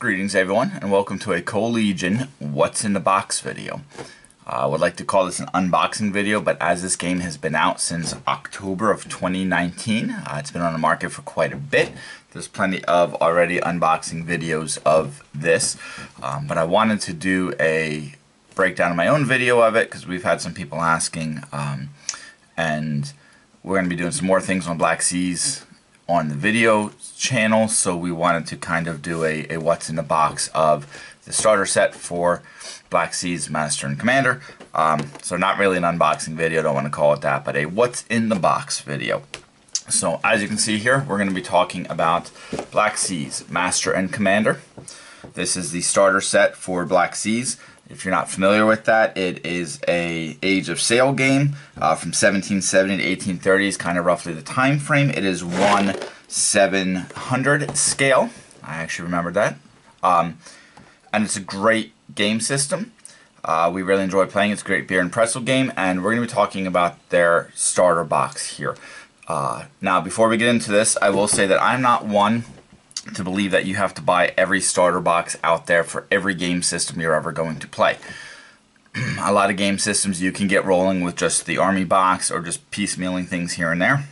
Greetings everyone, and welcome to a Collegian What's in the Box video. I would like to call this an unboxing video, but as this game has been out since October of 2019, it's been on the market for quite a bit. There's plenty of already unboxing videos of this, but I wanted to do a breakdown of my own video of it because we've had some people asking, and we're going to be doing some more things on Black Seas on the video channel, so we wanted to kind of do a what's in the box of the starter set for Black Seas Master and Commander. So not really an unboxing video, don't want to call it that, but a what's in the box video. So as you can see here, we're going to be talking about Black Seas Master and Commander. This is the starter set for Black Seas. If you're not familiar with that, it is a Age of Sail game from 1770 to 1830s, kind of roughly the time frame. It is 1/700 scale. I actually remembered that. And it's a great game system. We really enjoy playing. It's a great beer and pretzel game, and we're going to be talking about their starter box here. Now, before we get into this, I will say that I'm not one to believe that you have to buy every starter box out there for every game system you're ever going to play. A lot of game systems you can get rolling with just the army box or just piecemealing things here and there.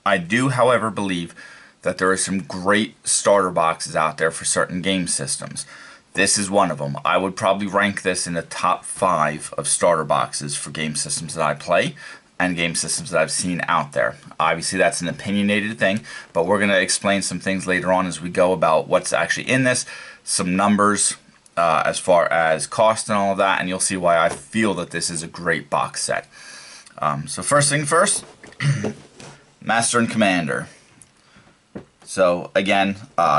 I do, however, believe that there are some great starter boxes out there for certain game systems. This is one of them. I would probably rank this in the top 5 of starter boxes for game systems that I play and game systems that I've seen out there. Obviously that's an opinionated thing, but we're going to explain some things later on as we go about what's actually in this, some numbers as far as cost and all of that, and you'll see why I feel that this is a great box set. So first thing first, Master and Commander. So again,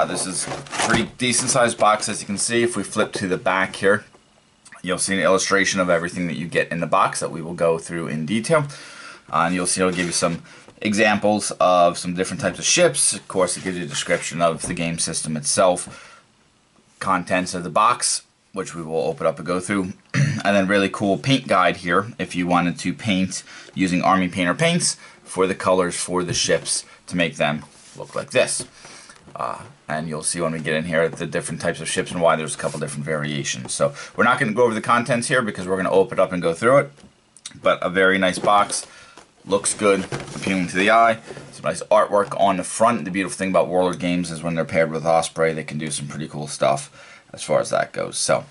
this is a pretty decent sized box, as you can see. If we flip to the back here, you'll see an illustration of everything that you get in the box that we will go through in detail. And you'll see it'll give you some examples of some different types of ships. Of course, it gives you a description of the game system itself, contents of the box, which we will open up and go through, and then really cool paint guide here if you wanted to paint using Army Painter paints for the colors for the ships to make them look like this. And you'll see when we get in here the different types of ships and why there's a couple different variations. So we're not going to go over the contents here because we're going to open it up and go through it. But a very nice box. Looks good, appealing to the eye. Some nice artwork on the front. The beautiful thing about Warlord games is when they're paired with Osprey, they can do some pretty cool stuff as far as that goes. So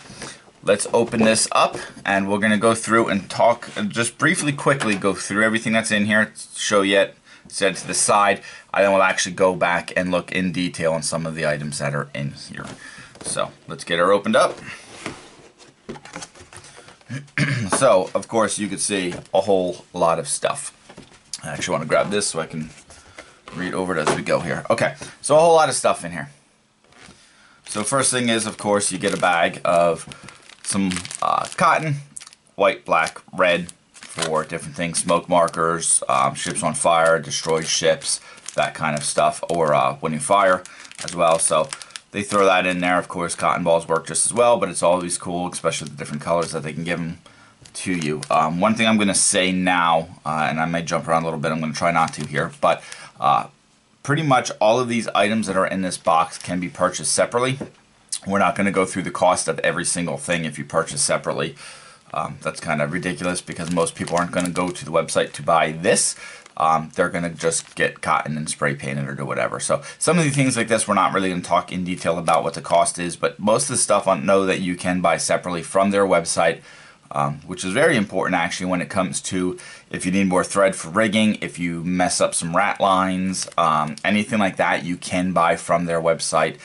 let's open this up and we're going to go through and talk, just briefly, quickly go through everything that's in here, show you it, set it to the side. I then will actually go back and look in detail on some of the items that are in here. So let's get her opened up. So of course you can see a whole lot of stuff. I actually want to grab this so I can read over it as we go here. Okay, so a whole lot of stuff in here. So first thing is, of course, you get a bag of some cotton, white, black, red, for different things, smoke markers, ships on fire, destroyed ships, that kind of stuff, or winning fire as well. So they throw that in there. Of course, cotton balls work just as well, but it's always cool, especially the different colors that they can give them to you. One thing I'm going to say now, and I may jump around a little bit, I'm going to try not to here, but pretty much all of these items that are in this box can be purchased separately. We're not going to go through the cost of every single thing if you purchase separately. That's kind of ridiculous because most people aren't going to go to the website to buy this. They're going to just get cotton and spray paint it or do whatever. So some of the things like this we're not really going to talk in detail about what the cost is, but most of the stuff I know that you can buy separately from their website, which is very important actually when it comes to if you need more thread for rigging, if you mess up some rat lines, anything like that you can buy from their website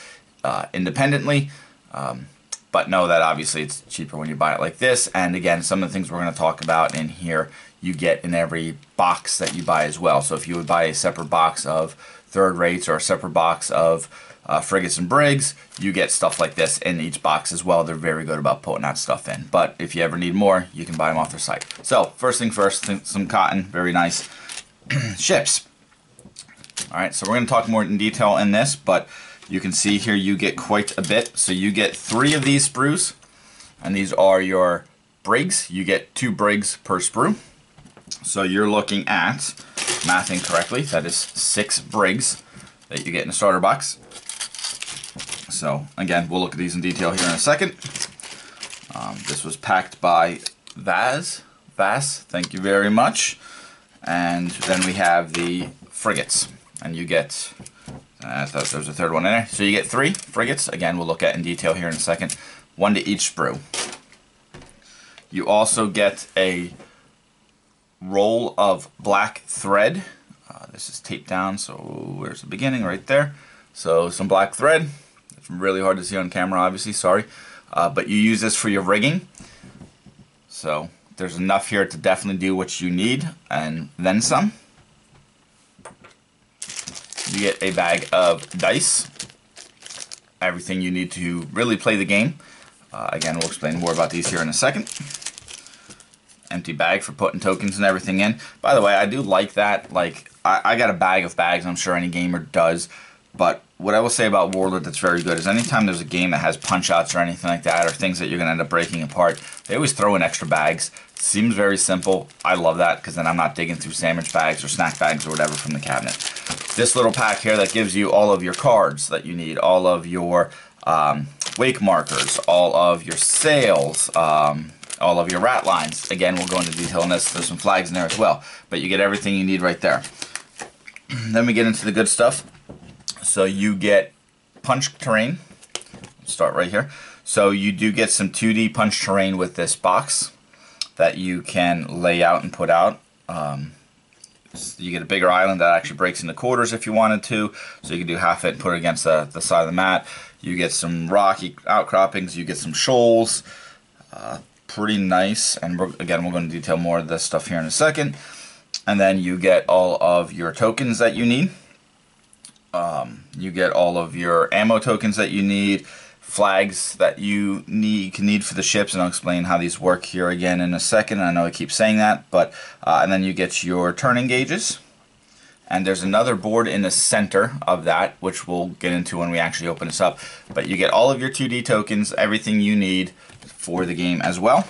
independently. But know that obviously it's cheaper when you buy it like this. And again, some of the things we're going to talk about in here you get in every box that you buy as well. So if you would buy a separate box of third rates or a separate box of frigates and brigs, you get stuff like this in each box as well. They're very good about putting that stuff in. But if you ever need more, you can buy them off their site. So first thing first, some cotton, very nice. Ships. Alright, so we're going to talk more in detail in this, but you can see here you get quite a bit. So you get 3 of these sprues, and these are your brigs. You get 2 brigs per sprue. So you're looking at, mathing correctly, that is 6 brigs that you get in a starter box. So again, we'll look at these in detail here in a second. This was packed by Vaz, thank you very much. And then we have the frigates, and you get, I thought there was a third one in there. So you get 3 frigates, again we'll look at in detail here in a second, 1 to each sprue. You also get a roll of black thread. This is taped down, so where's the beginning? Right there. So some black thread. It's really hard to see on camera, obviously, sorry. But you use this for your rigging. So there's enough here to definitely do what you need, and then some. You get a bag of dice. Everything you need to really play the game. Again, we'll explain more about these here in a second. Empty bag for putting tokens and everything in. By the way, I do like that. Like, I got a bag of bags. I'm sure any gamer does. But what I will say about Warlord that's very good is anytime there's a game that has punch-outs or anything like that, or things that you're going to end up breaking apart, they always throw in extra bags. Seems very simple. I love that because then I'm not digging through sandwich bags or snack bags or whatever from the cabinet. This little pack here that gives you all of your cards that you need, all of your wake markers, all of your sails, all of your rat lines. Again, we'll go into detail on this. There's some flags in there as well. But you get everything you need right there. Then we get into the good stuff. So you get punch terrain. Let's start right here. So you do get some 2D punch terrain with this box that you can lay out and put out. You get a bigger island that actually breaks into quarters if you wanted to. So you can do half it and put it against the side of the mat. You get some rocky outcroppings. You get some shoals. Pretty nice. And again, we'll go into detail more of this stuff here in a second. And then you get all of your tokens that you need. You get all of your ammo tokens that you need, flags that you can need for the ships, and I'll explain how these work here again in a second. I know I keep saying that, but and then you get your turning gauges, and there's another board in the center of that, which we'll get into when we actually open this up. But you get all of your 2D tokens, everything you need for the game as well.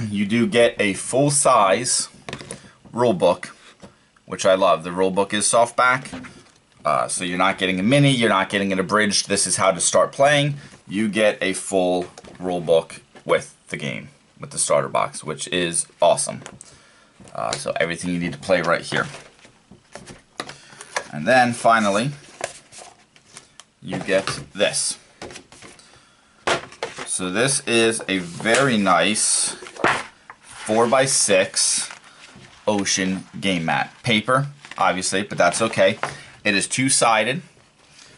You do get a full-size rule book, which I love. The rule book is softback, so you're not getting a mini, you're not getting it abridged. This is how to start playing. You get a full rule book with the game, with the starter box, which is awesome. So everything you need to play right here. And then finally, you get this. So this is a very nice 4x6 ocean game mat. Paper, obviously, but that's okay. It is two-sided,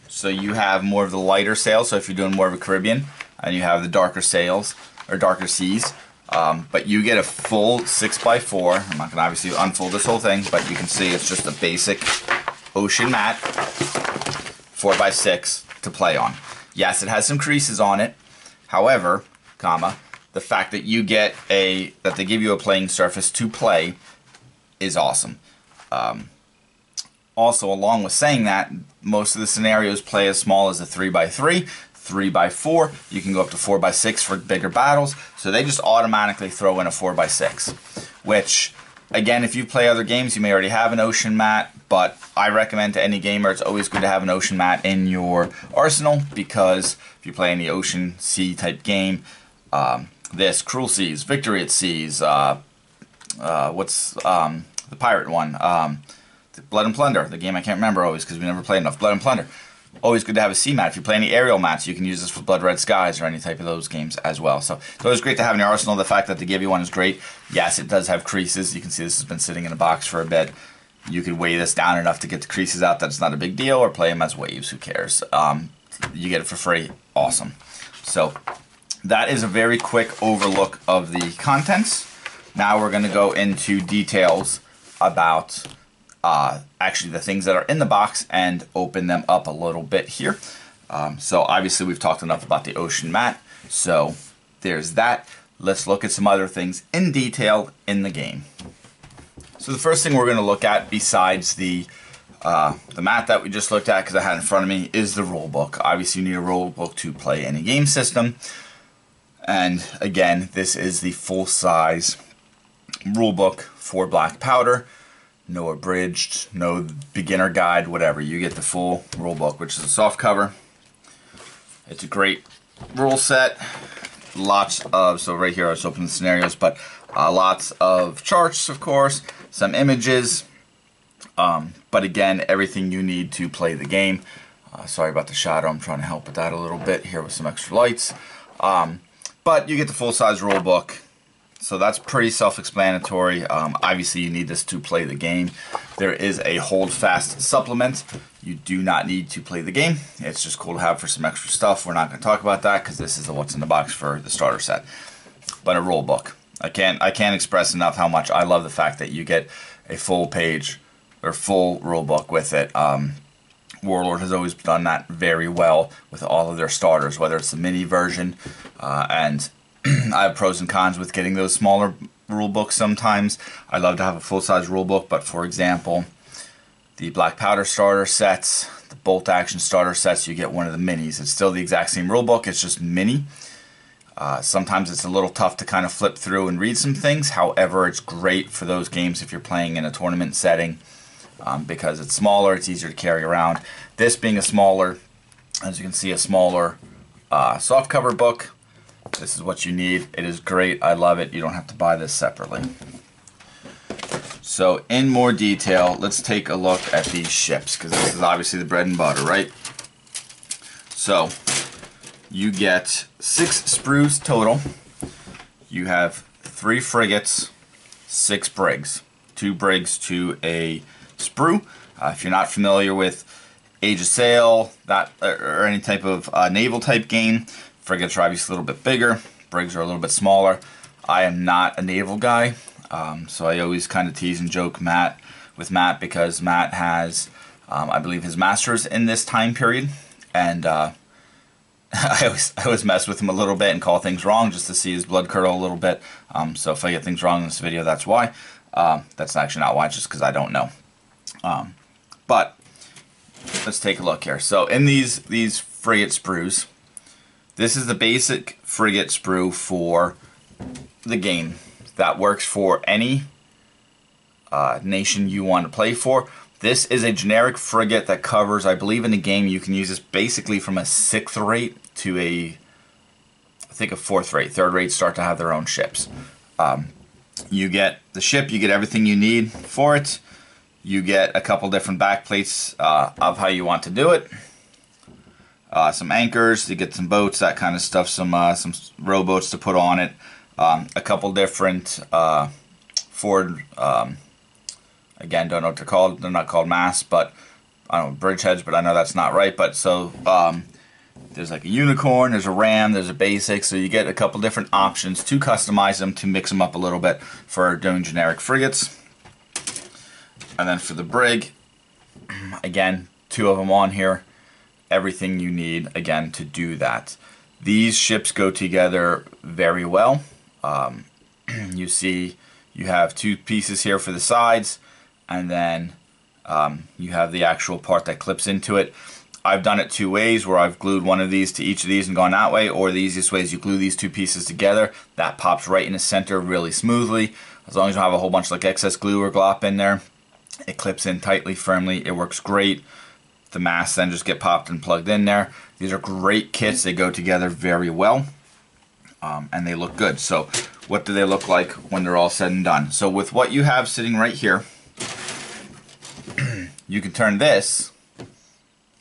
so you have more of the lighter sails, so if you're doing more of a Caribbean, and you have the darker sails, or darker seas, but you get a full 6x4. I'm not going to obviously unfold this whole thing, but you can see it's just a basic ocean mat, 4x6 to play on. Yes, it has some creases on it, however, the fact that you get that they give you a playing surface to play is awesome. Also, along with saying that, most of the scenarios play as small as a 3x3, 3x4. You can go up to 4x6 for bigger battles. So they just automatically throw in a 4x6, which, again, if you play other games, you may already have an ocean mat, but I recommend to any gamer, it's always good to have an ocean mat in your arsenal, because if you play any ocean sea type game, this, Cruel Seas, Victory at Seas, what's the pirate one? Blood and Plunder, the game I can't remember always because we never played enough. Blood and Plunder. Always good to have a sea mat. If you play any aerial mats, you can use this for Blood Red Skies or any type of those games as well. So it's always great to have in your arsenal. The fact that they give you one is great. Yes, it does have creases. You can see this has been sitting in a box for a bit. You could weigh this down enough to get the creases out. That's not a big deal, or play them as waves. Who cares? You get it for free. Awesome. So that is a very quick overlook of the contents. Now we're going to go into details about actually the things that are in the box and open them up a little bit here. So obviously we've talked enough about the ocean mat, so there's that. Let's look at some other things in detail in the game. So the first thing we're going to look at, besides the mat that we just looked at because I had in front of me, is the rule book. Obviously you need a rule book to play any game system, and again, this is the full-size rule book for Black Powder. No abridged, no beginner guide, whatever. You get the full rule book, which is a soft cover. It's a great rule set. Lots of, so right here I was opening scenarios, but lots of charts, of course, some images, but again, everything you need to play the game. Sorry about the shadow, I'm trying to help with that a little bit here with some extra lights. But you get the full-size rule book, so that's pretty self-explanatory. Obviously, you need this to play the game. There is a hold-fast supplement. You do not need to play the game. It's just cool to have for some extra stuff. We're not going to talk about that because this is what's in the box for the starter set. But a rule book. I can't express enough how much I love the fact that you get a full page or full rule book with it. Warlord has always done that very well with all of their starters, whether it's the mini version, and I have pros and cons with getting those smaller rule books sometimes. I love to have a full-size rule book, but for example, the Black Powder starter sets, the Bolt Action starter sets, you get one of the minis. It's still the exact same rule book, it's just mini. Sometimes it's a little tough to kind of flip through and read some things. However, it's great for those games if you're playing in a tournament setting, because it's smaller, it's easier to carry around. This being a smaller, as you can see, a smaller softcover book, this is what you need. It is great. I love it. You don't have to buy this separately. So in more detail, let's take a look at these ships, because this is obviously the bread and butter, right? So you get 6 sprues total. You have 3 frigates, 6 brigs. 2 brigs to a sprue. If you're not familiar with Age of Sail, that or any type of naval type game, frigates are obviously a little bit bigger, brigs are a little bit smaller. I am not a naval guy, so I always kind of tease and joke with Matt because Matt has, I believe, his master's in this time period, and I always mess with him a little bit and call things wrong just to see his blood curdle a little bit. So if I get things wrong in this video, that's why. That's actually not why, it's just because I don't know. But let's take a look here. So in these frigate sprues, this is the basic frigate sprue for the game that works for any nation you want to play for. This is a generic frigate that covers, I believe in the game you can use this basically from a 6th rate to I think a 4th rate. 3rd rates start to have their own ships. You get the ship, you get everything you need for it. You get a couple different back plates of how you want to do it. Some anchors, you get some boats, that kind of stuff, some rowboats to put on it. A couple different forward, again, don't know what they're called. They're not called masts, but I don't know, bridgeheads, but I know that's not right. But so there's like a unicorn, there's a ram, there's a basic. So you get a couple different options to customize them, to mix them up a little bit for doing generic frigates. And then for the brig, again, 2 of them on here. Everything you need, again, to do that. These ships go together very well. You see you have 2 pieces here for the sides, and then you have the actual part that clips into it. I've done it 2 ways, where I've glued one of these to each of these and gone that way, or the easiest way is you glue these 2 pieces together. That pops right in the center really smoothly. As long as you don't have a whole bunch of like excess glue or glop in there, it clips in tightly, firmly. It works great. The masts then just get popped and plugged in there. These are great kits. They go together very well, and they look good. So what do they look like when they're all said and done? So with what you have sitting right here, you can turn this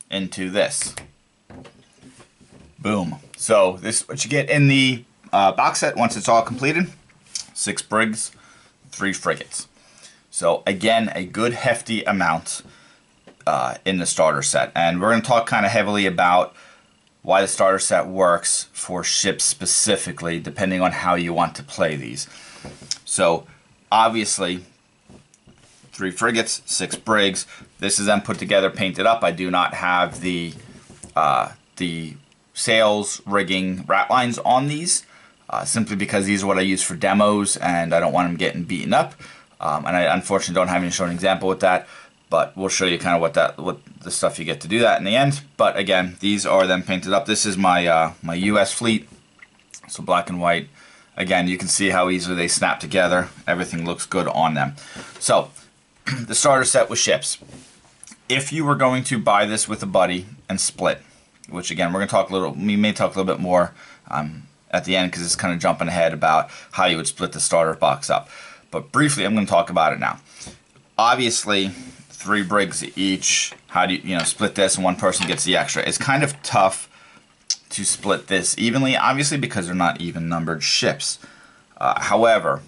into this. Boom. So this is what you get in the box set once it's all completed. 6 brigs, 3 frigates. So again, a good hefty amount in the starter set. And we're going to talk kind of heavily about why the starter set works for ships specifically, depending on how you want to play these. So obviously, 3 frigates, 6 brigs. This is then put together, painted up. I do not have the sails, rigging, ratlines on these, simply because these are what I use for demos, and I don't want them getting beaten up. And I unfortunately don't have any show an example with that, but we'll show you kind of what the stuff you get to do that in the end. But again, these are then painted up. This is my my US fleet, so black and white. Again, you can see how easily they snap together. Everything looks good on them. So the starter set with ships. If you were going to buy this with a buddy and split, which again, we may talk a little bit more at the end because it's kind of jumping ahead about how you would split the starter box up. But briefly, I'm going to talk about it now. Obviously, 3 brigs each. How do you split this and one person gets the extra? It's kind of tough to split this evenly, obviously, because they're not even numbered ships. However,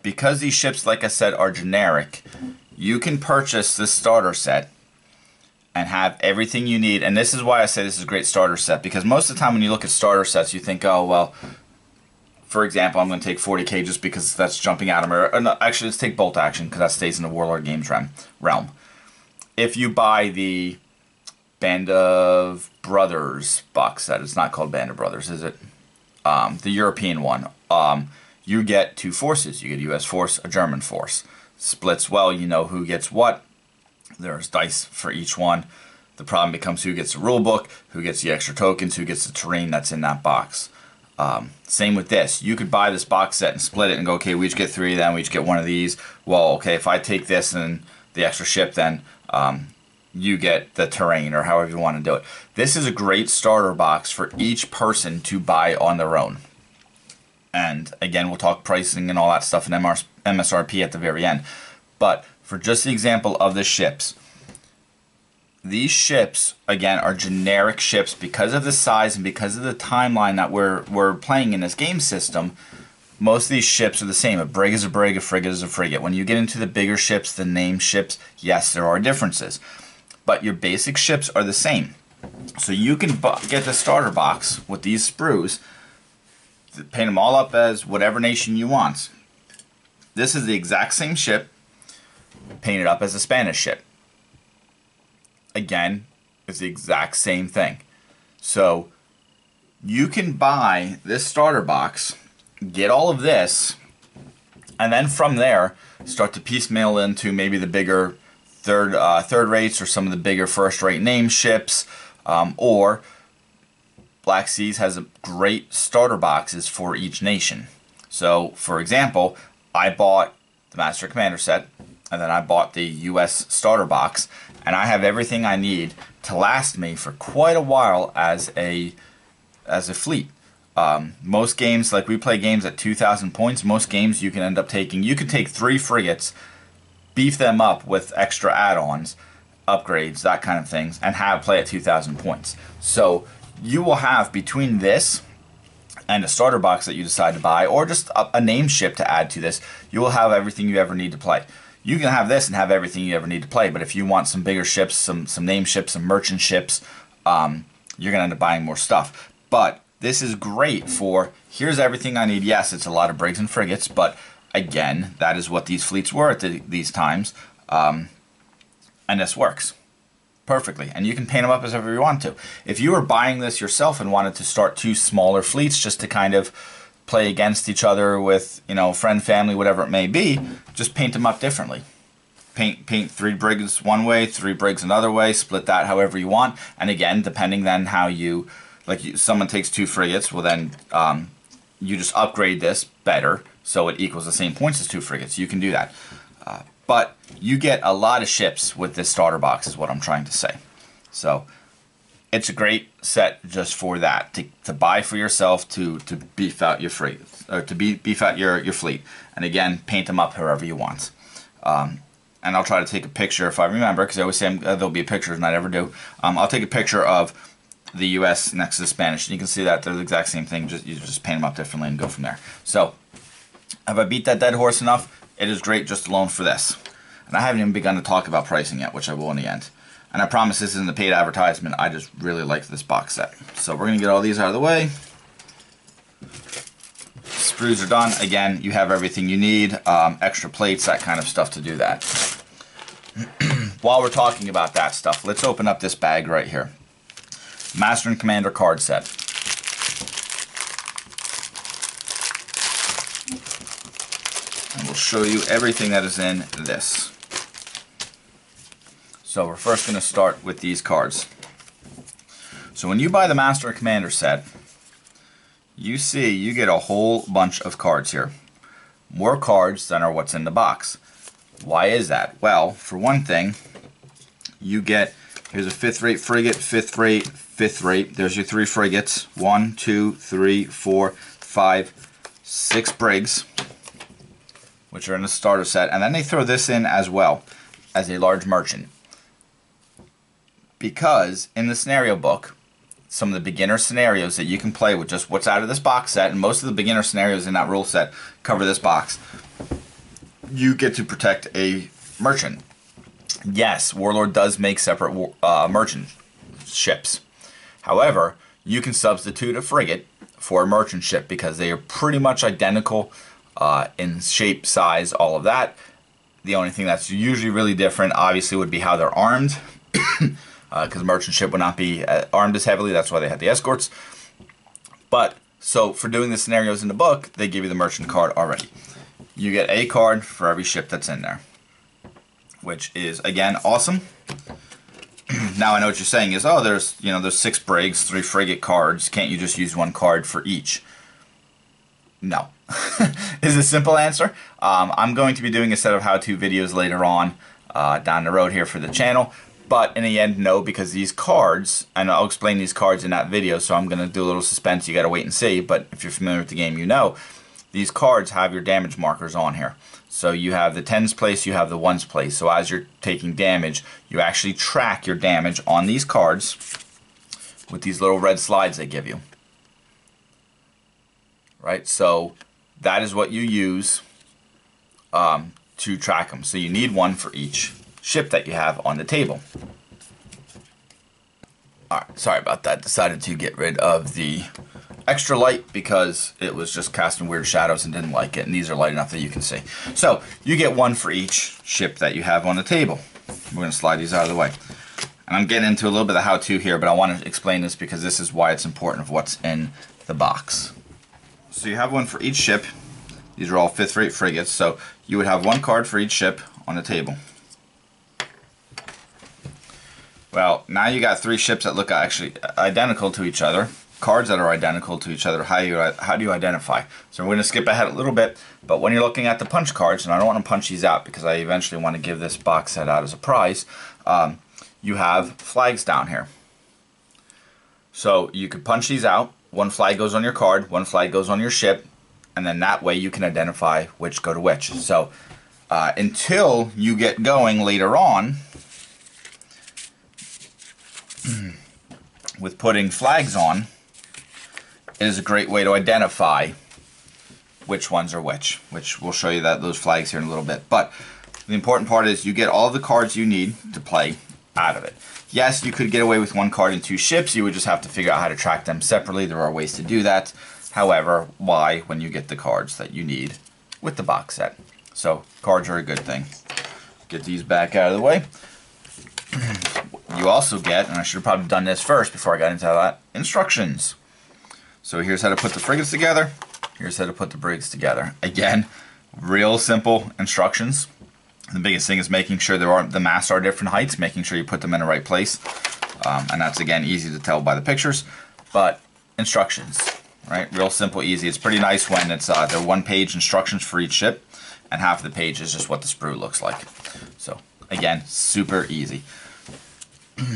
because these ships, like I said, are generic, you can purchase this starter set and have everything you need. And this is why I say this is a great starter set, because most of the time when you look at starter sets, you think, oh, well, for example, I'm going to take 40k just because that's jumping at them. Or no, actually, let's take Bolt Action because that stays in the Warlord Games realm. If you buy the Band of Brothers box set, it's not called Band of Brothers, is it? The European one. You get 2 forces. You get a US force, a German force. Splits well, you know who gets what. There's dice for each one. The problem becomes who gets the rule book, who gets the extra tokens, who gets the terrain that's in that box. Same with this. You could buy this box set and split it and go, okay, we each get 3 of them, we each get 1 of these. Well, okay, if I take this and the extra ship, then you get the terrain, or however you want to do it. This is a great starter box for each person to buy on their own. And again, we'll talk pricing and all that stuff in MSRP at the very end. But for just the example of the ships, these ships, again, are generic ships because of the size and because of the timeline that we're playing in this game system. Most of these ships are the same. A brig is a brig, a frigate is a frigate. When you get into the bigger ships, the named ships, yes, there are differences. But your basic ships are the same. So you can get the starter box with these sprues, paint them all up as whatever nation you want. This is the exact same ship, painted up as a Spanish ship. Again, it's the exact same thing. So you can buy this starter box, get all of this, and then from there start to piecemeal into maybe the bigger third rates or some of the bigger first rate name ships, or Black Seas has great starter boxes for each nation. So for example, I bought the Master Commander set, and then I bought the US starter box, and I have everything I need to last me for quite a while as a fleet. Most games, like we play games at 2,000 points, most games you can end up taking, you could take 3 frigates, beef them up with extra add-ons, upgrades, that kind of things, and have play at 2,000 points. So you will have, between this and a starter box that you decide to buy, or just a name ship to add to this, you will have everything you ever need to play. You can have this and have everything you ever need to play, but if you want some bigger ships, some name ships, some merchant ships, you're going to end up buying more stuff. But this is great for, here's everything I need. Yes, it's a lot of brigs and frigates, but again, that is what these fleets were at these times, and this works perfectly, and you can paint them up as ever you want to. If you were buying this yourself and wanted to start 2 smaller fleets just to kind of play against each other with, friend, family, whatever it may be, just paint them up differently. Paint 3 brigs one way, 3 brigs another way, split that however you want, and again, depending then how you, someone takes 2 frigates, well then you just upgrade this better so it equals the same points as 2 frigates. You can do that. But you get a lot of ships with this starter box is what I'm trying to say. So it's a great set just for that, to buy for yourself, to beef out your or to beef out your fleet. And again, paint them up however you want. And I'll try to take a picture if I remember, because I always say there'll be pictures and I never do. I'll take a picture of the US next to the Spanish, and you can see that they're the exact same thing, you just paint them up differently and go from there. So have I beat that dead horse enough? It is great just alone for this. And I haven't even begun to talk about pricing yet, which I will in the end. And I promise this isn't a paid advertisement, I just really like this box set. So we're going to get all these out of the way. Sprues are done. Again, you have everything you need, extra plates, that kind of stuff to do that. While we're talking about that stuff, let's open up this bag right here. Master and Commander card set. And we'll show you everything that is in this. So we're first going to start with these cards. So when you buy the Master and Commander set, you see you get a whole bunch of cards here. More cards than are what's in the box. Why is that? Well, for one thing, you get Here's a 5th rate frigate, 5th rate, 5th rate. There's your 3 frigates. 1, 2, 3, 4, 5, 6 brigs, which are in the starter set. And then they throw this in as well as a large merchant. Because in the scenario book, some of the beginner scenarios that you can play with just what's out of this box set, and most of the beginner scenarios in that rule set cover this box, you get to protect a merchant. Yes, Warlord does make separate merchant ships. However, you can substitute a frigate for a merchant ship because they are pretty much identical in shape, size, all of that. The only thing that's usually really different, obviously, would be how they're armed. Because merchant ship would not be armed as heavily. That's why they had the escorts. But, so for doing the scenarios in the book, they give you the merchant card already. You get a card for every ship that's in there, which is, again, awesome. Now I know what you're saying is, oh, there's 6 brigs, 3 frigate cards. Can't you just use one card for each? No. Is a simple answer. I'm going to be doing a set of how-to videos later on down the road here for the channel. But in the end, no, because these cards, and I'll explain these cards in that video, so I'm going to do a little suspense. You got to wait and see. But if you're familiar with the game, you know these cards have your damage markers on here. So you have the tens place, you have the ones place. So as you're taking damage, you actually track your damage on these cards with these little red slides they give you. Right? So that is what you use to track them. So you need one for each ship that you have on the table. Alright, sorry about that. Decided to get rid of the extra light because it was just casting weird shadows and didn't like it, and these are light enough that you can see. So you get one for each ship that you have on the table. We're going to slide these out of the way. And I'm getting into a little bit of how-to here, but I want to explain this because this is why it's important of what's in the box. So you have one for each ship. These are all 5th rate frigates, so you would have one card for each ship on the table. Well, now you got 3 ships that look actually identical to each other. Cards that are identical to each other. How do you identify? So we're going to skip ahead a little bit, but when you're looking at the punch cards, and I don't want to punch these out because I eventually want to give this box set out as a prize, you have flags down here. So you could punch these out. One flag goes on your card, one flag goes on your ship, and then that way you can identify which go to which. So until you get going later on with putting flags on, it is a great way to identify which ones are which we'll show you those flags here in a little bit. But the important part is you get all the cards you need to play out of it. Yes, you could get away with one card and 2 ships. You would just have to figure out how to track them separately. There are ways to do that. However, why when you get the cards that you need with the box set? So cards are a good thing. Get these back out of the way. You also get, and I should have probably done this first before I got into that, instructions. So here's how to put the frigates together. Here's how to put the brigs together. Again, real simple instructions. The biggest thing is making sure the masts are different heights, making sure you put them in the right place. And that's, again, easy to tell by the pictures. But instructions, right? Real simple, easy. It's pretty nice when it's they're 1-page instructions for each ship, and half the page is just what the sprue looks like. So, again, super easy.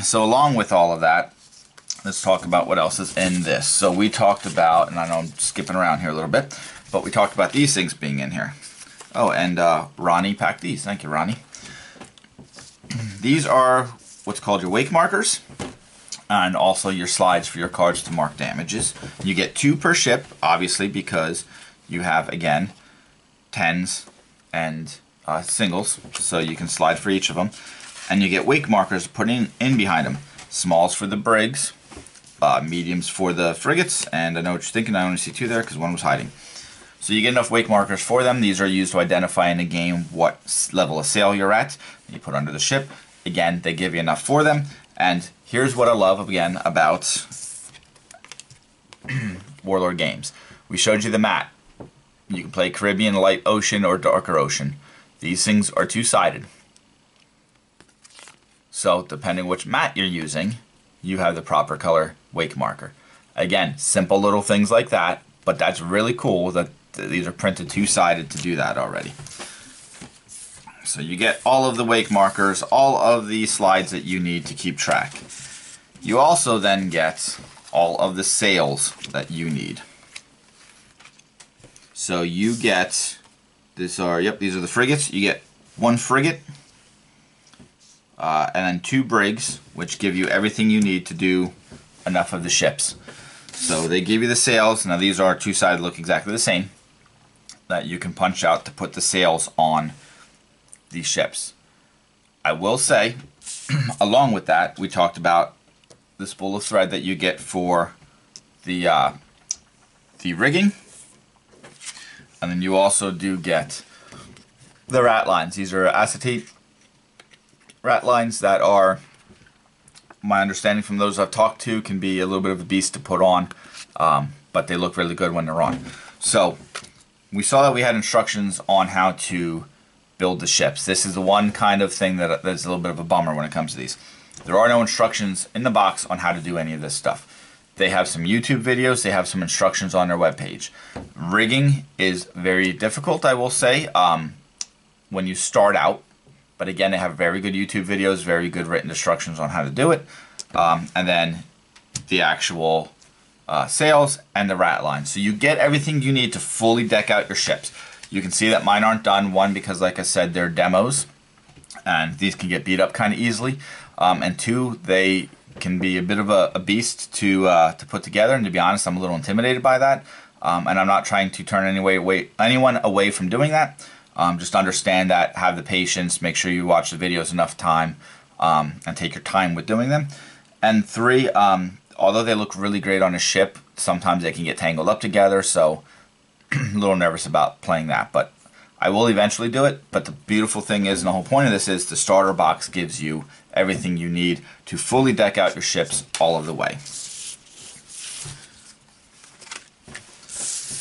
So along with all of that, let's talk about what else is in this. So we talked about, and I know I'm skipping around here a little bit, but we talked about these things being in here. Oh, and Ronnie packed these. Thank you, Ronnie. These are what's called your wake markers, and also your slides for your cards to mark damages. You get 2 per ship, obviously, because you have, again, tens and singles, so you can slide for each of them. And you get wake markers put in behind them. Smalls for the brigs, mediums for the frigates, and I know what you're thinking, I only see 2 there because one was hiding. So you get enough wake markers for them. These are used to identify in a game what level of sail you're at. You put under the ship. Again, they give you enough for them. And here's what I love, again, about Warlord games. We showed you the mat. You can play Caribbean, Light Ocean, or Darker Ocean. These things are 2-sided. So, depending which mat you're using, you have the proper color wake marker. Again, simple little things like that, but that's really cool that these are printed 2-sided to do that already. So you get all of the wake markers, all of the slides that you need to keep track. You also then get all of the sails that you need. So you get, these are the frigates. You get 1 frigate, and then 2 brigs, which give you everything you need to do enough of the ships. So they give you the sails. Now these are two-sided, look exactly the same, that you can punch out to put the sails on these ships. I will say, along with that, we talked about the spool of thread that you get for the rigging, and then you also do get the rat lines. These are acetate rat lines that are, my understanding from those I've talked to, can be a little bit of a beast to put on, but they look really good when they're on. So we saw that we had instructions on how to build the ships. This is the one kind of thing that's a little bit of a bummer when it comes to these. There are no instructions in the box on how to do any of this stuff. They have some YouTube videos, they have some instructions on their webpage. Rigging is very difficult, I will say, when you start out. But again, they have very good YouTube videos, very good written instructions on how to do it. And then the actual sails and the rat line. So you get everything you need to fully deck out your ships. You can see that mine aren't done. One, because like I said, they're demos, and these can get beat up kind of easily. And 2, they can be a bit of a beast to put together. And to be honest, I'm a little intimidated by that. And I'm not trying to turn anyone away from doing that. Just understand that, have the patience, make sure you watch the videos enough time, and take your time with doing them. And 3, although they look really great on a ship, sometimes they can get tangled up together, so a little nervous about playing that, but I will eventually do it. But the beautiful thing is, and the whole point of this is, the starter box gives you everything you need to fully deck out your ships all of the way.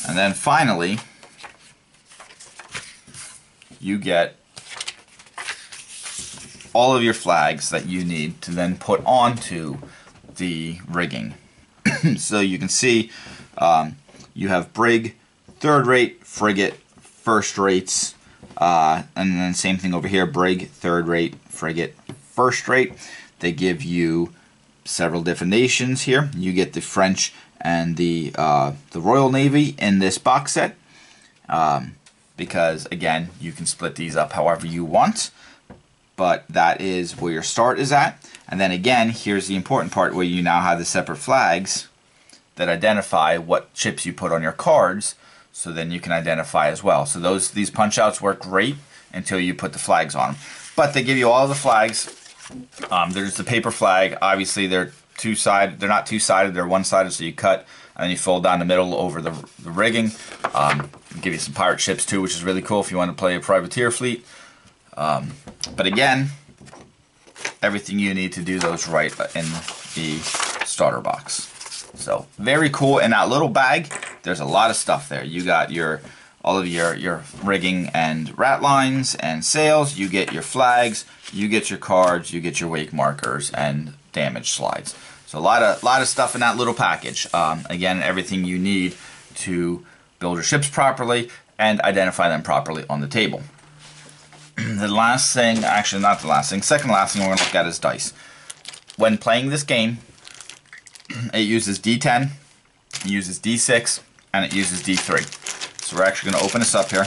And then finally, you get all of your flags that you need to then put onto the rigging. So you can see you have brig, 3rd rate, frigate, 1st rates, and then same thing over here, brig, 3rd rate, frigate, 1st rate. They give you several different nations here. You get the French and the Royal Navy in this box set, because again, you can split these up however you want, but that is where your start is at. And then again, here's the important part, where you now have the separate flags that identify what ships you put on your cards, so then you can identify as well. So these punch outs work great until you put the flags on them. But they give you all the flags. There's the paper flag. Obviously they're two-sided. They're not two-sided, they're one-sided, so you cut and then you fold down the middle over the rigging. Give you some pirate ships too, which is really cool if you want to play a privateer fleet. But again, everything you need to do those right in the starter box. So very cool. In that little bag, there's a lot of stuff there. You got all of your rigging and rat lines and sails. You get your flags. You get your cards. You get your wake markers and damage slides. So a lot of stuff in that little package. Again, everything you need to build your ships properly and identify them properly on the table. The last thing, actually not the last thing, second last thing we're going to look at is dice. When playing this game, it uses D10, it uses D6, and it uses D3. So we're actually going to open this up here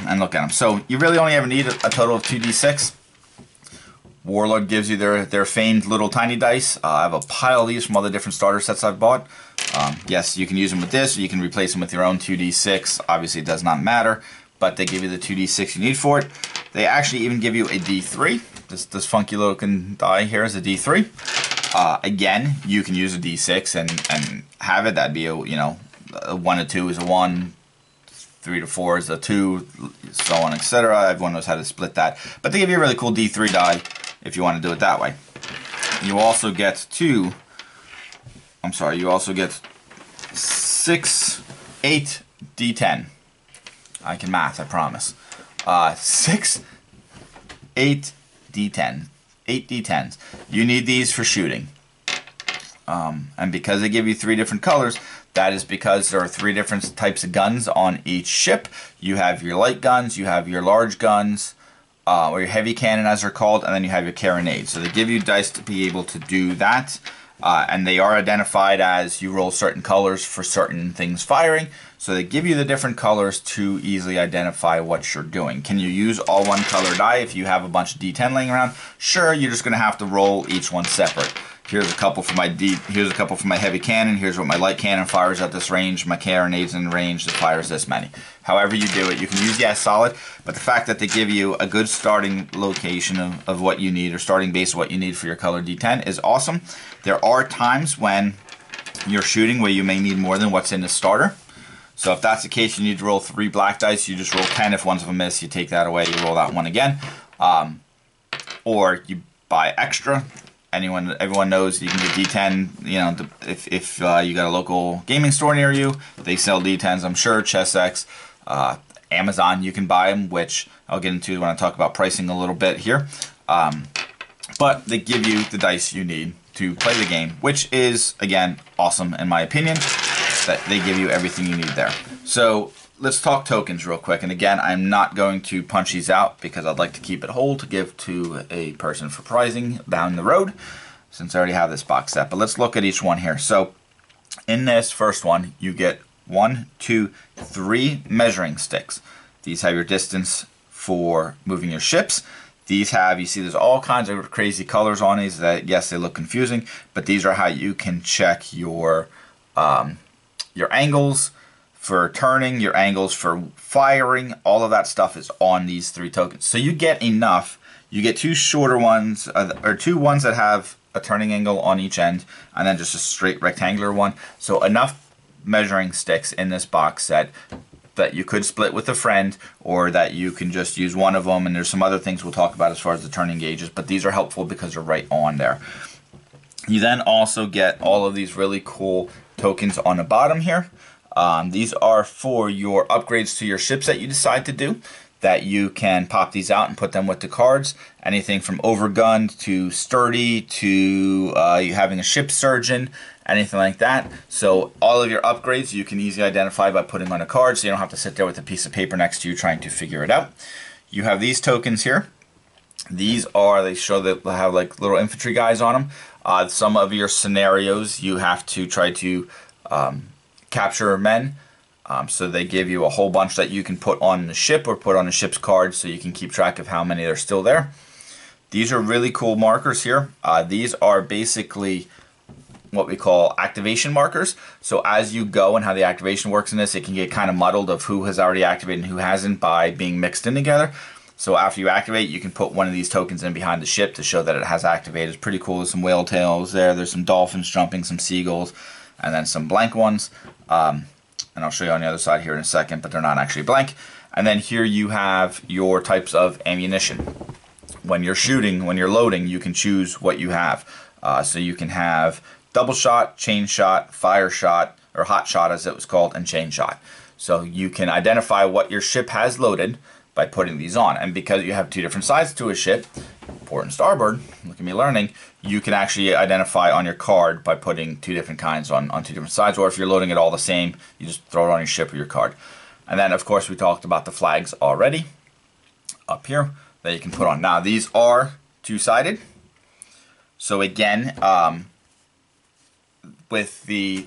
and look at them. So you really only ever need a total of 2 D6. Warlord gives you their famed little tiny dice. I have a pile of these from all the different starter sets I've bought. Yes, you can use them with this, or you can replace them with your own 2d6. Obviously, it does not matter, but they give you the 2d6 you need for it. They actually even give you a d3. This funky looking die here is a d3. Again, you can use a d6 and have it. That'd be a 1 to 2 is a 1, 3 to 4 is a 2, so on, etc. Everyone knows how to split that. But they give you a really cool d3 die if you want to do it that way. You also get you also get 8 d10. I can math, I promise. 8 d10. 8 d10s. You need these for shooting. And because they give you 3 different colors, that is because there are 3 different types of guns on each ship. You have your light guns, you have your large guns, or your heavy cannon as they're called, and then you have your carronade. So they give you dice to be able to do that. And they are identified as you roll certain colors for certain things firing. So they give you the different colors to easily identify what you're doing. Can you use all one color die if you have a bunch of D10 laying around? Sure, you're just going to have to roll each one separate. Here's a couple for my heavy cannon. Here's what my light cannon fires at this range. My carronade's in range that fires this many. However you do it, you can use solid, but the fact that they give you a good starting location of what you need, or starting base of what you need for your color D10 is awesome. There are times when you're shooting where you may need more than what's in the starter. So if that's the case, you need to roll 3 black dice. You just roll 10. If one's of a miss, you take that away. You roll that one again. Or you buy extra. Everyone knows you can get D10. You know, if you got a local gaming store near you, they sell D10s. I'm sure ChessX, Amazon, you can buy them, which I'll get into when I talk about pricing a little bit here. But they give you the dice you need to play the game, which is, again, awesome in my opinion, that they give you everything you need there. So let's talk tokens real quick. And again, I'm not going to punch these out because I'd like to keep it whole to give to a person for prizing down the road, since I already have this box set. But let's look at each one here. So in this first one, you get 1, 2, 3 measuring sticks. These have your distance for moving your ships. These have, you see there's all kinds of crazy colors on these that, yes, they look confusing, but these are how you can check your angles for turning, your angles for firing. All of that stuff is on these 3 tokens. So you get enough. You get 2 shorter ones, or 2 ones that have a turning angle on each end, and then just a straight rectangular one. So enough measuring sticks in this box set that you could split with a friend, or that you can just use one of them. And there's some other things we'll talk about as far as the turning gauges, but these are helpful because they're right on there. You then also get all of these really cool tokens on the bottom here. These are for your upgrades to your ships that you decide to do, that you can pop these out and put them with the cards. Anything from overgunned to sturdy to you having a ship surgeon, anything like that. So all of your upgrades you can easily identify by putting on a card, so you don't have to sit there with a piece of paper next to you trying to figure it out. You have these tokens here. These are, they show that they have like little infantry guys on them. Some of your scenarios you have to try to capture men. So they give you a whole bunch that you can put on the ship or put on the ship's card, so you can keep track of how many are still there. These are really cool markers here. These are basically what we call activation markers. So as you go, and how the activation works in this, it can get kind of muddled of who has already activated and who hasn't by being mixed in together. So after you activate, you can put one of these tokens in behind the ship to show that it has activated. It's pretty cool. There's some whale tails there. There's some dolphins jumping, some seagulls, and then some blank ones. And I'll show you on the other side here in a second, but they're not actually blank. And then here you have your types of ammunition. When you're shooting, when you're loading, you can choose what you have. So you can have double shot, chain shot, fire shot, or hot shot as it was called, and chain shot. So you can identify what your ship has loaded by putting these on. And because you have 2 different sides to a ship, port and starboard, look at me learning, you can actually identify on your card by putting 2 different kinds on 2 different sides. Or if you're loading it all the same, you just throw it on your ship or your card. And then of course we talked about the flags already up here that you can put on. Now these are 2-sided. So again, with the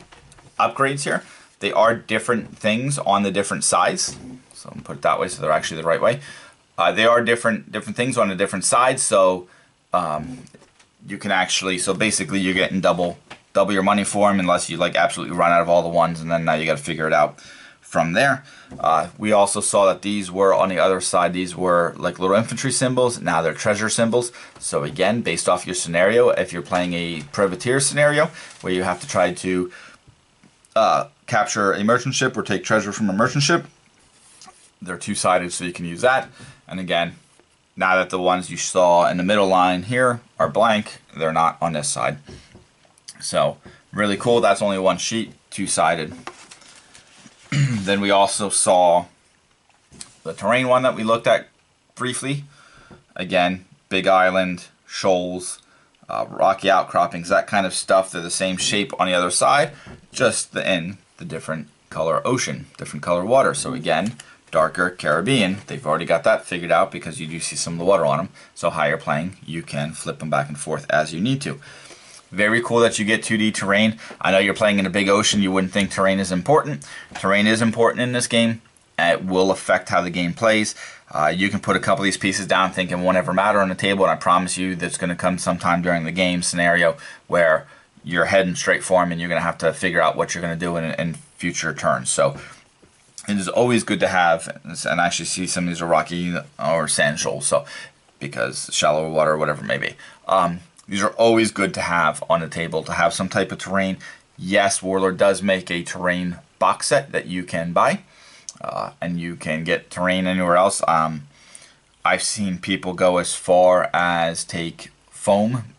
upgrades here, they are different things on the different sides. So I'm gonna put it that way so they're actually the right way. They are different things on the different sides. So you can actually, so basically you're getting double your money for them, unless you like absolutely run out of all the ones, and then now you got to figure it out from there. We also saw that these were on the other side. These were like little infantry symbols. Now they're treasure symbols. So again, based off your scenario, if you're playing a privateer scenario where you have to try to capture a merchant ship or take treasure from a merchant ship, they're 2-sided, so you can use that. And again, now that the ones you saw in the middle line here are blank, they're not on this side. So really cool. That's only 1 sheet, 2-sided. Then we also saw the terrain one that we looked at briefly. Again, big island, shoals, rocky outcroppings, that kind of stuff. They're the same shape on the other side, just in the different color ocean, different color water. So again, darker Caribbean, they've already got that figured out because you do see some of the water on them. So how you're playing, you can flip them back and forth as you need to. Very cool that you get 2D terrain. I know you're playing in a big ocean, you wouldn't think terrain is important. Terrain is important in this game. It will affect how the game plays. You can put a couple of these pieces down thinking it won't ever matter on the table, and I promise you that's going to come sometime during the game scenario where you're heading straight for them and you're going to have to figure out what you're going to do in future turns. So it is always good to have, and actually see some of these are rocky or sand shoals, so because shallower water or whatever it may be. These are always good to have on the table, to have some type of terrain. Yes, Warlord does make a terrain box set that you can buy, and you can get terrain anywhere else. I've seen people go as far as take foam,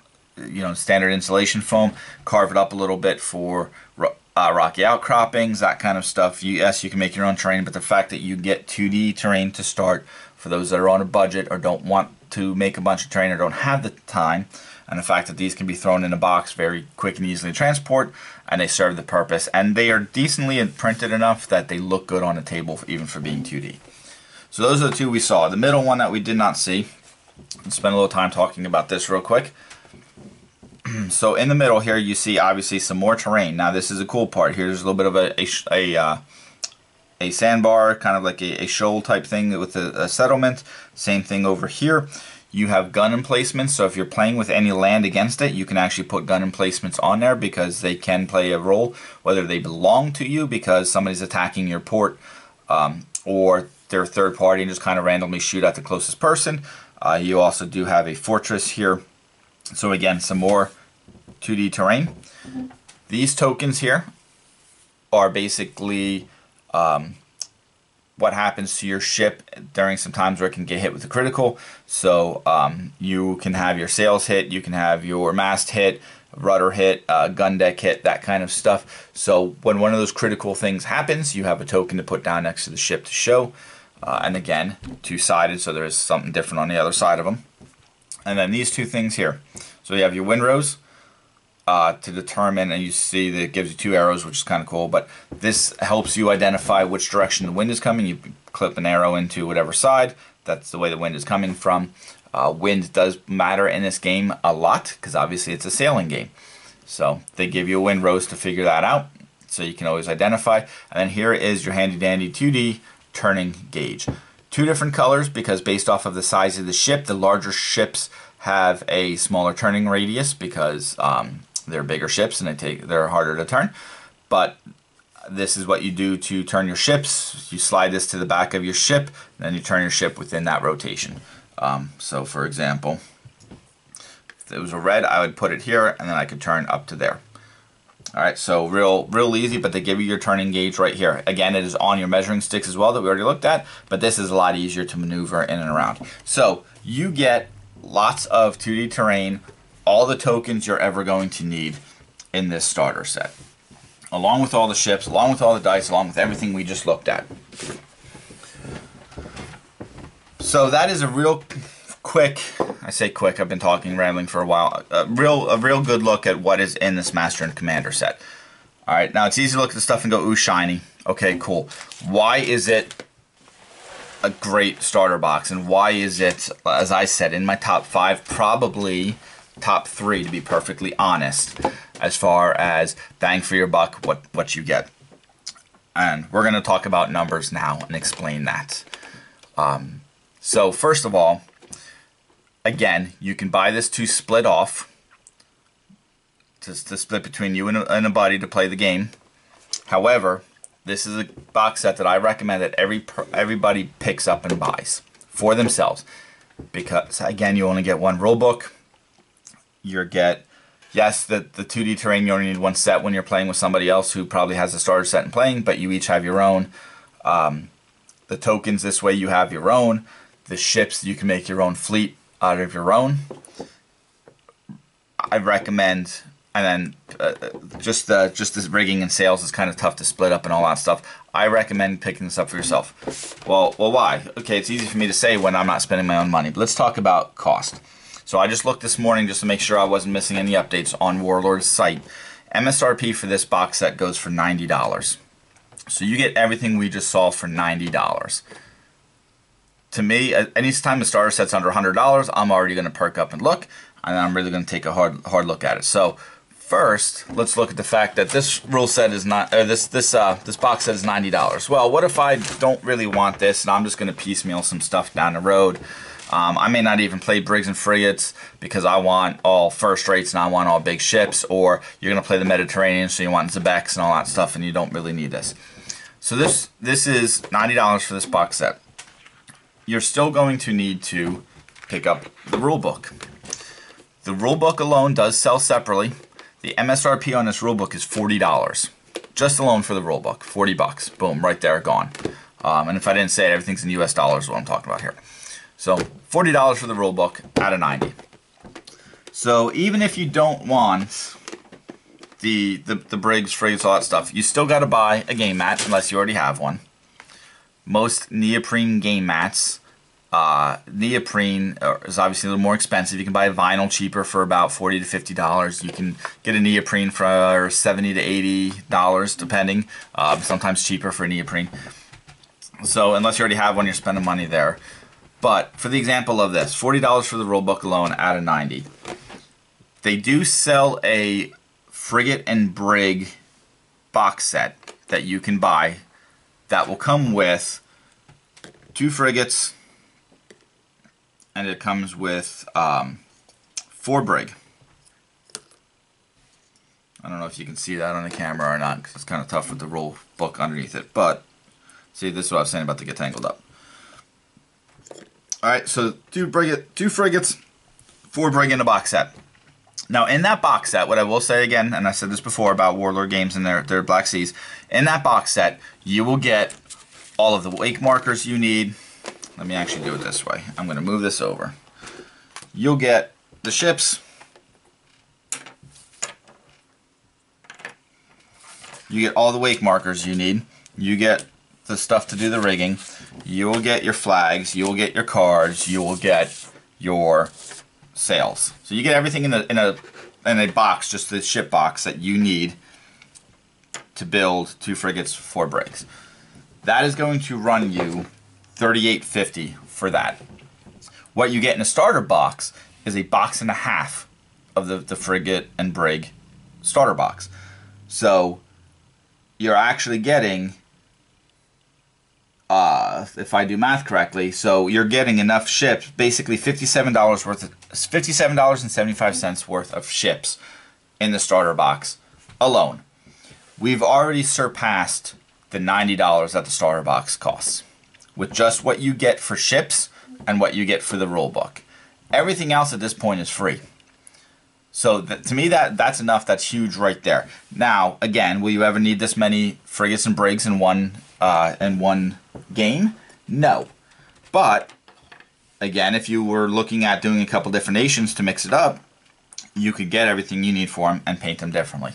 standard insulation foam, carve it up a little bit for rocky outcroppings, that kind of stuff. Yes, you can make your own terrain, but the fact that you get 2D terrain to start for those that are on a budget or don't want to make a bunch of terrain or don't have the time, and the fact that these can be thrown in a box very quick and easily to transport, and they serve the purpose, and they are decently printed enough that they look good on a table even for being 2D. So those are the two we saw. The middle one that we did not see, let's spend a little time talking about this real quick. So in the middle here you see obviously some more terrain. Now this is a cool part. Here's a little bit of a sandbar, kind of like a shoal type thing with a settlement. Same thing over here. You have gun emplacements, so if you're playing with any land against it, you can actually put gun emplacements on there because they can play a role, whether they belong to you because somebody's attacking your port, or they're third party and just kind of randomly shoot at the closest person. You also do have a fortress here. So again, some more 2D terrain. These tokens here are basically what happens to your ship during some times where it can get hit with a critical. So you can have your sails hit, you can have your mast hit, rudder hit, gun deck hit, that kind of stuff. So when one of those critical things happens, you have a token to put down next to the ship to show. And again, two-sided, so there's something different on the other side of them. And then these two things here. So you have your windrows to determine, and you see that it gives you two arrows, which is kind of cool, but this helps you identify which direction the wind is coming. You clip an arrow into whatever side. That's the way the wind is coming from. Wind does matter in this game a lot, because obviously it's a sailing game. So they give you a windrows to figure that out, so you can always identify. And then here is your handy dandy 2D turning gauge. Two different colors because based off of the size of the ship, the larger ships have a smaller turning radius because they're bigger ships and they're harder to turn. But this is what you do to turn your ships. You slide this to the back of your ship, and then you turn your ship within that rotation. So for example, if it was a red, I would put it here, and then I could turn up to there. Alright, so real easy, but they give you your turning gauge right here. Again, it is on your measuring sticks as well that we already looked at, but this is a lot easier to maneuver in and around. So you get lots of 2D terrain, all the tokens you're ever going to need in this starter set. Along with all the ships, along with all the dice, along with everything we just looked at. So that is a real quick, I say quick, I've been talking, rambling for a while, a real good look at what is in this Master and Commander set. Alright, now it's easy to look at the stuff and go, ooh, shiny. Okay, cool. Why is it a great starter box, and why is it, as I said, in my top 5, probably top 3 to be perfectly honest, as far as bang for your buck, what you get. And we're going to talk about numbers now and explain that. So first of all, again, you can buy this to split off, to split between you and a buddy to play the game. However, this is a box set that I recommend that everybody picks up and buys for themselves. Because, again, you only get one rule book. You get, yes, the 2D terrain, you only need one set when you're playing with somebody else who probably has a starter set and playing, but you each have your own. The tokens, this way you have your own. The ships, you can make your own fleet out of your own. I recommend, and then just this rigging and sails is kind of tough to split up and all that stuff. I recommend picking this up for yourself. Well, why? Okay, it's easy for me to say when I'm not spending my own money, but let's talk about cost. So I just looked this morning just to make sure I wasn't missing any updates on Warlord's site. MSRP for this box set goes for $90. So you get everything we just saw for $90. To me, anytime a starter set's under $100, I'm already going to perk up and look, and I'm really going to take a hard look at it. So first, let's look at the fact that this rule set is not, this box set is $90. Well, what if I don't really want this, and I'm just going to piecemeal some stuff down the road? I may not even play Brigs and Frigates because I want all first rates and I want all big ships, or you're going to play the Mediterranean, so you want Zebex and all that stuff, and you don't really need this. So this is $90 for this box set. You're still going to need to pick up the rule book. The rule book alone does sell separately. The MSRP on this rule book is $40. Just alone for the rule book, 40 bucks. Boom, right there, gone. And if I didn't say it, everything's in US dollars, what I'm talking about here. So $40 for the rule book out of 90. So even if you don't want the Brigs, Frigates, all that stuff, you still got to buy a game mat unless you already have one. Most neoprene game mats, neoprene is obviously a little more expensive. You can buy a vinyl cheaper for about $40 to $50. You can get a neoprene for $70 to $80 depending. Sometimes cheaper for a neoprene. So unless you already have one, you're spending money there. But for the example of this, $40 for the rule book alone out of 90. They do sell a Frigate and Brig box set that you can buy that will come with 2 frigates, and it comes with 4 Brig. I don't know if you can see that on the camera or not, because it's kind of tough with the rule book underneath it. But see, this is what I was saying about to get tangled up. All right, so 2 frigates, 4 Brig in a box set. Now, in that box set, what I will say again, and I said this before about Warlord games and their Black Seas, in that box set, you will get all of the wake markers you need. Let me actually do it this way. I'm going to move this over. You'll get the ships. You get all the wake markers you need. You get the stuff to do the rigging. You will get your flags. You will get your cards. You will get your sails. So you get everything in a box, just the ship box that you need to build 2 frigates, 4 Brigs. That is going to run you $38.50 for that. What you get in a starter box is a box and a half of the frigate and Brig starter box. So you're actually getting, if I do math correctly, so you're getting enough ships, basically $57.75 worth of ships in the starter box alone. We've already surpassed the $90 that the starter box costs with just what you get for ships and what you get for the rule book. Everything else at this point is free. So to me, that's enough. That's huge right there. Now, again, will you ever need this many frigates and brigs in one game? No. But again, if you were looking at doing a couple different nations to mix it up, you could get everything you need for them and paint them differently.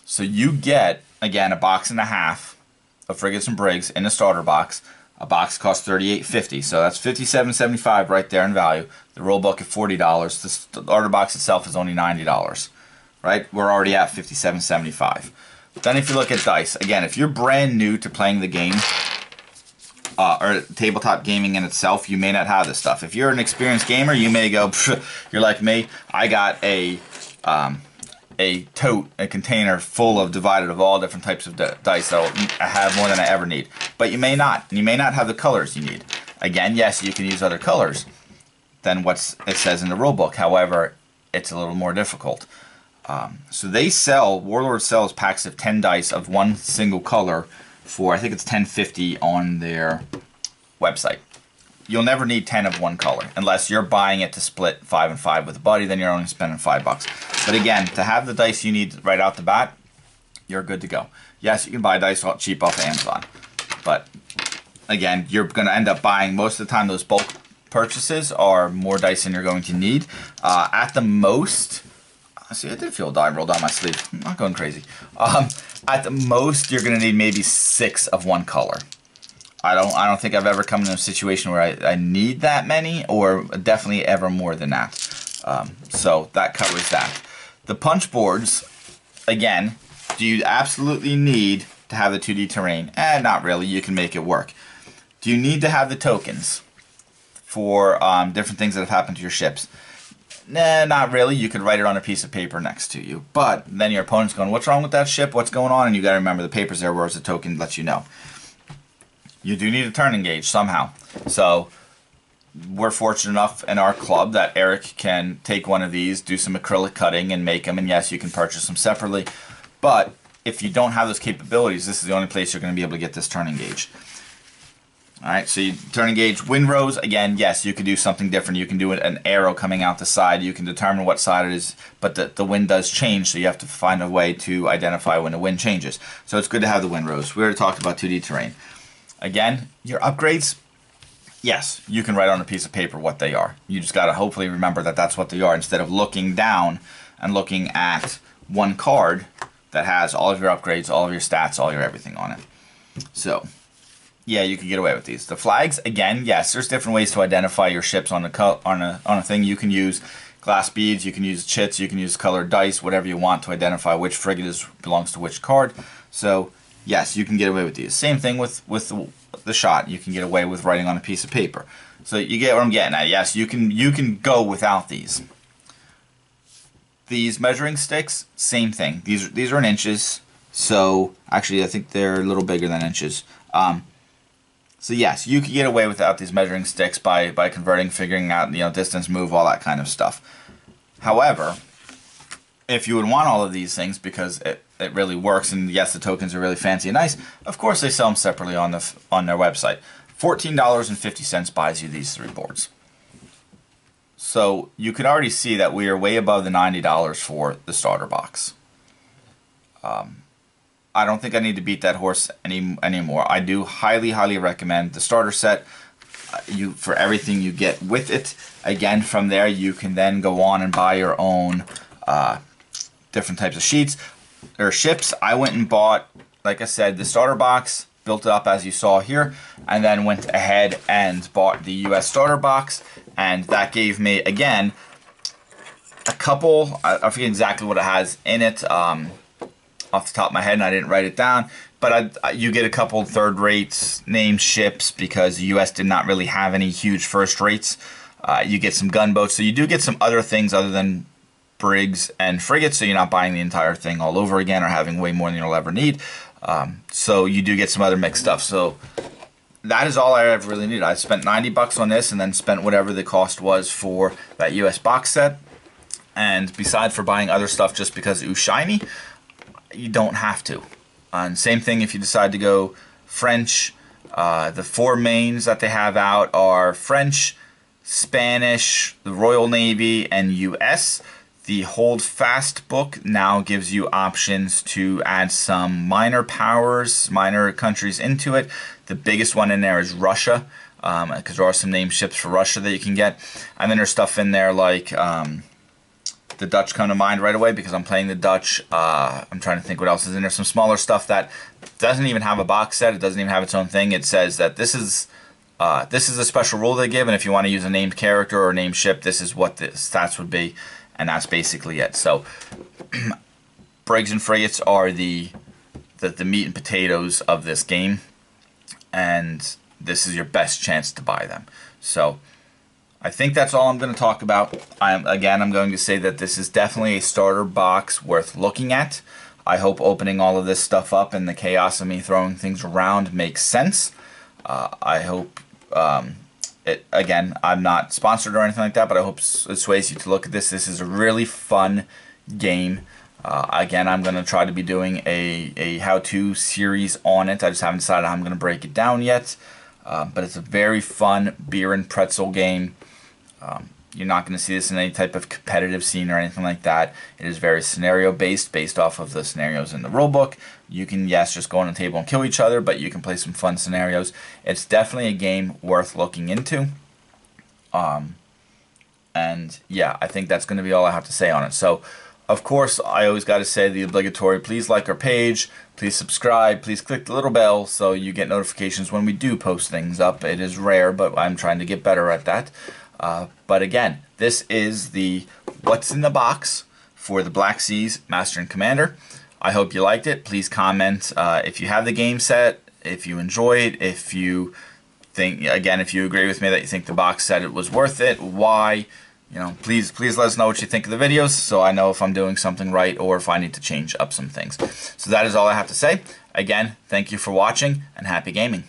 So you get, again, a box and a half of frigates and brigs in a starter box. A box costs $38.50, so that's $57.75 right there in value. The rule book at $40. The starter box itself is only $90, right? We're already at $57.75. Then if you look at dice, again, if you're brand new to playing the game, or tabletop gaming in itself, you may not have this stuff. If you're an experienced gamer, you may go, you're like me, I got a container full of divided of all different types of dice that I have more than I ever need. But you may not. You may not have the colors you need. Again, yes, you can use other colors than what it says in the rule book. However, it's a little more difficult. So they sell, Warlord sells packs of 10 dice of one single color for, I think it's $10.50 on their website. You'll never need 10 of one color unless you're buying it to split 5 and 5 with a buddy. Then you're only spending $5. But again, to have the dice you need right out the bat, you're good to go. Yes, you can buy dice cheap off Amazon, but again, you're going to end up buying, most of the time those bulk purchases are more dice than you're going to need. At the most, see, I did feel a die roll down my sleeve. I'm not going crazy. At the most, you're going to need maybe 6 of one color. I don't think I've ever come in a situation where I need that many, or definitely ever more than that. So that covers that. The punch boards, again, do you absolutely need to have the 2D terrain? Not really. You can make it work. Do you need to have the tokens for different things that have happened to your ships? Nah, not really. You could write it on a piece of paper next to you. But then your opponent's going, what's wrong with that ship? What's going on? And you got to remember the paper's there, whereas the token lets you know. You do need a turning gauge somehow. So we're fortunate enough in our club that Eric can take one of these, do some acrylic cutting, and make them. And yes, you can purchase them separately. But if you don't have those capabilities, this is the only place you're going to be able to get this turning gauge. Alright, so you turning gauge, wind rose, again, yes, you could do something different. You can do an arrow coming out the side. You can determine what side it is, but the wind does change, so you have to find a way to identify when the wind changes. So it's good to have the wind rose. We already talked about 2D terrain. Again, your upgrades, yes, you can write on a piece of paper what they are. You just got to hopefully remember that that's what they are, instead of looking down and looking at one card that has all of your upgrades, all of your stats, all your everything on it. So yeah, you can get away with these. The flags, again, yes, there's different ways to identify your ships on a thing. You can use glass beads, you can use chits, you can use colored dice, whatever you want to identify which frigate belongs to which card. So yes, you can get away with these. Same thing with the shot. You can get away with writing on a piece of paper. So you get what I'm getting at. Yes, you can go without these. These measuring sticks, same thing. These are in inches. So actually, I think they're a little bigger than inches. So yes, you can get away without these measuring sticks by converting, figuring out, distance, move, all that kind of stuff. However, if you would want all of these things because it really works, and yes, the tokens are really fancy and nice, of course they sell them separately on their website. $14.50 buys you these 3 boards. So you can already see that we are way above the $90 for the starter box. I don't think I need to beat that horse anymore. I do highly recommend the starter set. For everything you get with it. Again, from there you can then go on and buy your own different types of sheets or ships. I went and bought, like I said, the starter box, built it up as you saw here, and then went ahead and bought the US starter box, and that gave me, again, a couple, I forget exactly what it has in it, off the top of my head, and I didn't write it down, but you get a couple third-rate named ships because the U.S. did not really have any huge first rates. You get some gunboats, so you do get some other things other than brigs and frigates, so you're not buying the entire thing all over again or having way more than you'll ever need. So you do get some other mixed stuff. So that is all I ever really needed. I spent $90 on this and then spent whatever the cost was for that US box set. And besides for buying other stuff just because it was shiny, you don't have to. And same thing if you decide to go French. The 4 mains that they have out are French, Spanish, the Royal Navy, and US. The Hold Fast book now gives you options to add some minor powers, minor countries into it. The biggest one in there is Russia, because there are some named ships for Russia that you can get. And then there's stuff in there like the Dutch come to mind right away because I'm playing the Dutch. I'm trying to think what else is in there. Some smaller stuff that doesn't even have a box set. It doesn't even have its own thing. It says that this is a special rule they give, and if you want to use a named character or a named ship, this is what the stats would be, and that's basically it. So brigs and frigates are the meat and potatoes of this game, and this is your best chance to buy them. So I think that's all I'm going to talk about. I'm going to say that this is definitely a starter box worth looking at. I hope opening all of this stuff up and the chaos of me throwing things around makes sense. I hope, again, I'm not sponsored or anything like that, but I hope it sways you to look at this. This is a really fun game. Again, I'm going to try to be doing a how-to series on it. I just haven't decided how I'm going to break it down yet. But it's a very fun beer and pretzel game. You're not going to see this in any type of competitive scene or anything like that. It is very scenario-based, based off of the scenarios in the rulebook. You can, yes, just go on the table and kill each other, but you can play some fun scenarios. It's definitely a game worth looking into. And yeah, I think that's going to be all I have to say on it. So Of course, I always got to say the obligatory, please like our page, please subscribe, please click the little bell so you get notifications when we do post things up. It is rare, but I'm trying to get better at that. But again, this is the What's in the Box for the Black Seas Master and Commander. I hope you liked it. Please comment if you have the game set, if you enjoy it, if you think, again, if you agree with me that you think the box set it was worth it, why. You know, please let us know what you think of the videos so I know if I'm doing something right or if I need to change up some things. So that is all I have to say. Again, thank you for watching and happy gaming.